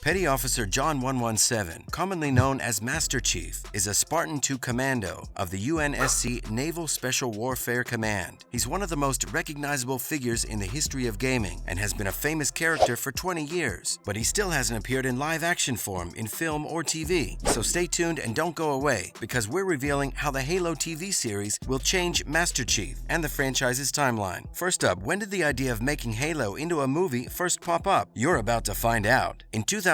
Petty Officer John 117, commonly known as Master Chief, is a Spartan II commando of the UNSC Naval Special Warfare Command. He's one of the most recognizable figures in the history of gaming and has been a famous character for 20 years, but he still hasn't appeared in live-action form in film or TV. So stay tuned and don't go away, because we're revealing how the Halo TV series will change Master Chief and the franchise's timeline. First up, when did the idea of making Halo into a movie first pop up? You're about to find out. In 2005,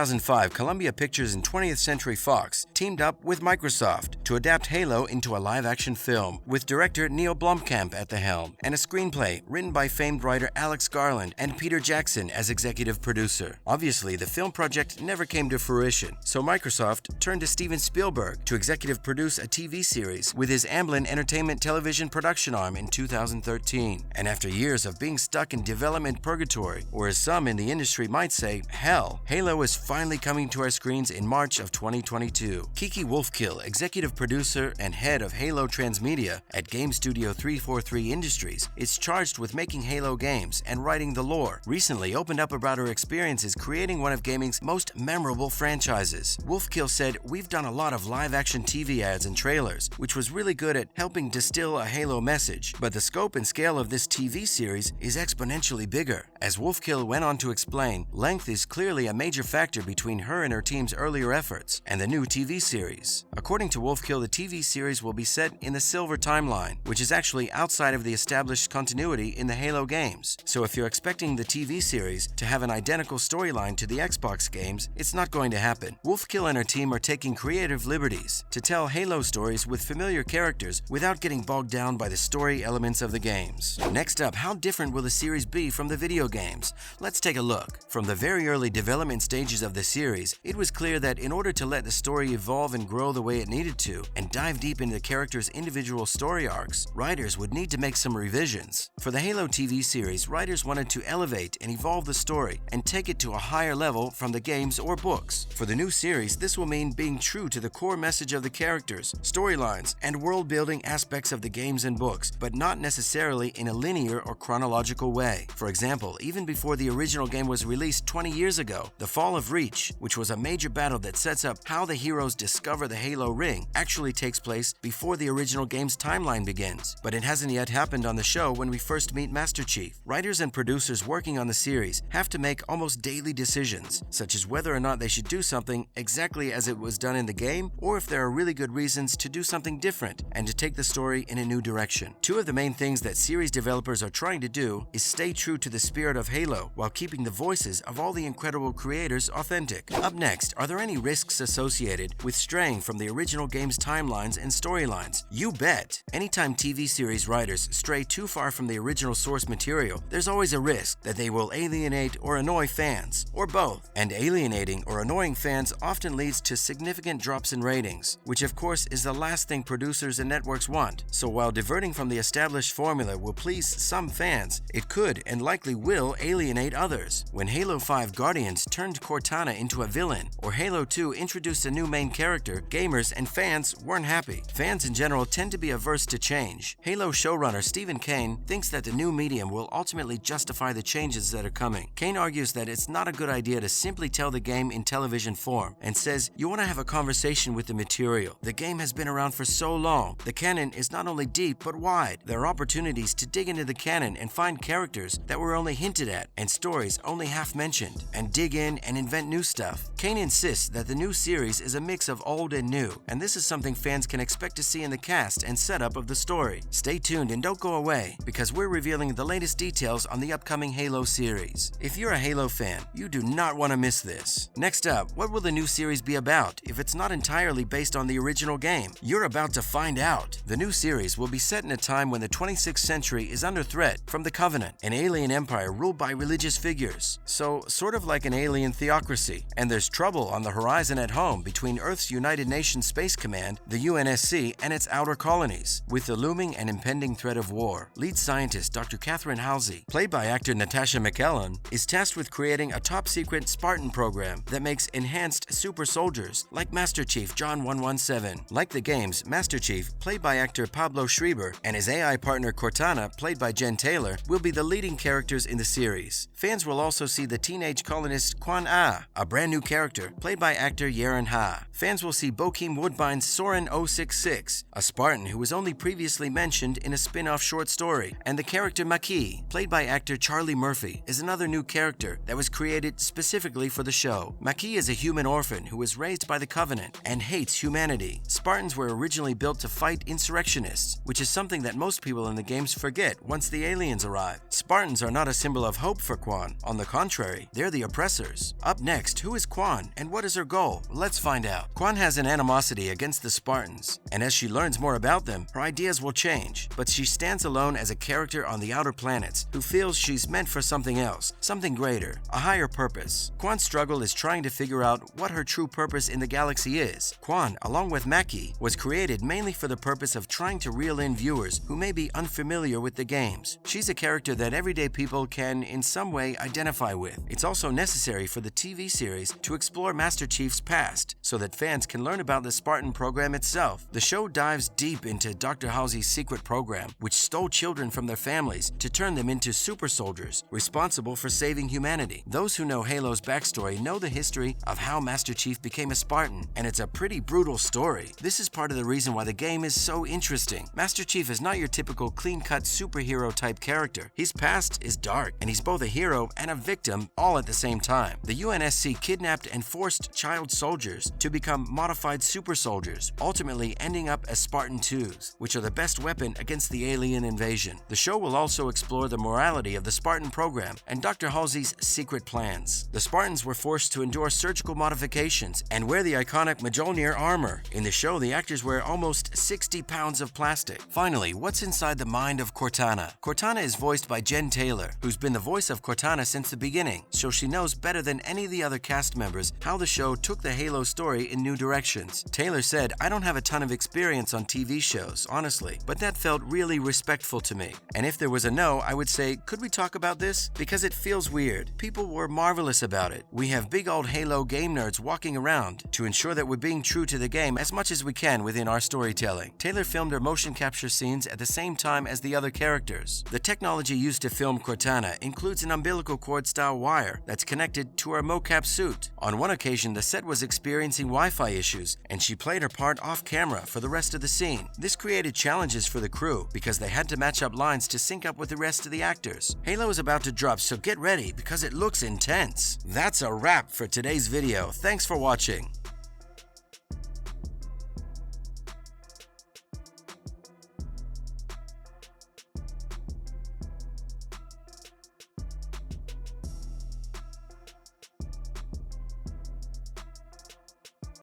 Columbia Pictures and 20th Century Fox teamed up with Microsoft to adapt Halo into a live-action film, with director Neill Blomkamp at the helm, and a screenplay written by famed writer Alex Garland and Peter Jackson as executive producer. Obviously, the film project never came to fruition, so Microsoft turned to Steven Spielberg to executive produce a TV series with his Amblin Television production arm in 2013. And after years of being stuck in development purgatory, or as some in the industry might say, hell, Halo is finally coming to our screens in March of 2022. Kiki Wolfkill, executive producer and head of Halo Transmedia at Game Studio 343 Industries, is charged with making Halo games and writing the lore. Recently opened up about her experiences creating one of gaming's most memorable franchises. Wolfkill said, "We've done a lot of live-action TV ads and trailers, which was really good at helping distill a Halo message, but the scope and scale of this TV series is exponentially bigger." As Wolfkill went on to explain, length is clearly a major factor between her and her team's earlier efforts and the new TV series. According to Wolfkill, the TV series will be set in the Silver Timeline, which is actually outside of the established continuity in the Halo games. So if you're expecting the TV series to have an identical storyline to the Xbox games, it's not going to happen. Wolfkill and her team are taking creative liberties to tell Halo stories with familiar characters without getting bogged down by the story elements of the games. Next up, how different will the series be from the video games? Let's take a look. From the very early development stages of the series, it was clear that in order to let the story evolve and grow the way it needed to, and dive deep into the characters' individual story arcs, writers would need to make some revisions. For the Halo TV series, writers wanted to elevate and evolve the story and take it to a higher level from the games or books. For the new series, this will mean being true to the core message of the characters, storylines, and world-building aspects of the games and books, but not necessarily in a linear or chronological way. For example, even before the original game was released 20 years ago, the Fall of Reach, which was a major battle that sets up how the heroes discover the Halo ring, actually takes place before the original game's timeline begins. But it hasn't yet happened on the show when we first meet Master Chief. Writers and producers working on the series have to make almost daily decisions, such as whether or not they should do something exactly as it was done in the game, or if there are really good reasons to do something different and to take the story in a new direction. Two of the main things that series developers are trying to do is stay true to the spirit of Halo while keeping the voices of all the incredible creators authentic. Up next, are there any risks associated with straying from the original game's timelines and storylines? You bet! Anytime TV series writers stray too far from the original source material, there's always a risk that they will alienate or annoy fans, or both. And alienating or annoying fans often leads to significant drops in ratings, which of course is the last thing producers and networks want. So while diverting from the established formula will please some fans, it could and likely will alienate others. When Halo 5 Guardians turned Cortana into a villain, or Halo 2 introduced a new main character, gamers and fans weren't happy. Fans in general tend to be averse to change. Halo showrunner Steven Kane thinks that the new medium will ultimately justify the changes that are coming. Kane argues that it's not a good idea to simply tell the game in television form, and says you want to have a conversation with the material. The game has been around for so long. The canon is not only deep but wide. There are opportunities to dig into the canon and find characters that were only hinted at and stories only half mentioned, and dig in and invent new stuff. Kane insists that the new series is a mix of old and new, and this is something fans can expect to see in the cast and setup of the story. Stay tuned and don't go away, because we're revealing the latest details on the upcoming Halo series. If you're a Halo fan, you do not want to miss this. Next up, what will the new series be about if it's not entirely based on the original game? You're about to find out. The new series will be set in a time when the 26th century is under threat from the Covenant, an alien empire ruled by religious figures. So, sort of like an alien theocracy. And there's trouble on the horizon at home between Earth's United Nations Space Command, the UNSC, and its outer colonies, with the looming and impending threat of war. Lead scientist Dr. Catherine Halsey, played by actor Natasha McKellen, is tasked with creating a top-secret Spartan program that makes enhanced super soldiers like Master Chief John 117. Like the games, Master Chief, played by actor Pablo Schreiber, and his AI partner Cortana, played by Jen Taylor, will be the leading characters in the series. Fans will also see the teenage colonist Quan Ah, Ha, a brand new character played by actor Yeren Ha. Fans will see Bokeem Woodbine's Soren 066, a Spartan who was only previously mentioned in a spin-off short story, and the character Maki, played by actor Charlie Murphy, is another new character that was created specifically for the show. Maki is a human orphan who was raised by the Covenant and hates humanity. Spartans were originally built to fight insurrectionists, which is something that most people in the games forget once the aliens arrive. Spartans are not a symbol of hope for Quan. On the contrary, they're the oppressors. Up next, who is Quan and what is her goal? Let's find out. Quan has an animosity against the Spartans, and as she learns more about them, her ideas will change. But she stands alone as a character on the outer planets who feels she's meant for something else, something greater, a higher purpose. Quan's struggle is trying to figure out what her true purpose in the galaxy is. Quan, along with Maki, was created mainly for the purpose of trying to reel in viewers who may be unfamiliar with the games. She's a character that everyday people can, in some way, identify with. It's also necessary for the TV series to explore Master Chief's past, so that fans can learn about the Spartan program itself. The show dives deep into Dr. Halsey's secret program, which stole children from their families to turn them into super soldiers, responsible for saving humanity. Those who know Halo's backstory know the history of how Master Chief became a Spartan, and it's a pretty brutal story. This is part of the reason why the game is so interesting. Master Chief is not your typical clean-cut superhero-type character. His past is dark, and he's both a hero and a victim all at the same time. The UNSC kidnapped and forced child soldiers to become modified super soldiers, ultimately ending up as Spartan 2s, which are the best weapon against the alien invasion. The show will also explore the morality of the Spartan program and Dr. Halsey's secret plans. The Spartans were forced to endure surgical modifications and wear the iconic Mjolnir armor. In the show, the actors wear almost 60 pounds of plastic. Finally, what's inside the mind of Cortana? Cortana is voiced by Jen Taylor, who's been the voice of Cortana since the beginning, so she knows better than any of the other cast members how the show took the Halo story in new directions. Taylor said, "I don't have a ton of experience on TV shows, honestly, but that felt really respectful to me. And if there was a no, I would say, could we talk about this? Because it feels weird. People were marvelous about it. We have big old Halo game nerds walking around to ensure that we're being true to the game as much as we can within our storytelling." Taylor filmed her motion capture scenes at the same time as the other characters. The technology used to film Cortana includes an umbilical cord style wire that's connected to her mocap suit. On one occasion, the set was experiencing Wi-Fi issues, and she played her part off camera for the rest of the scene. This created challenges for the crew because they had to match up lines to sync up with the rest of the actors. Halo is about to drop, so get ready because it looks intense. That's a wrap for today's video. Thanks for watching.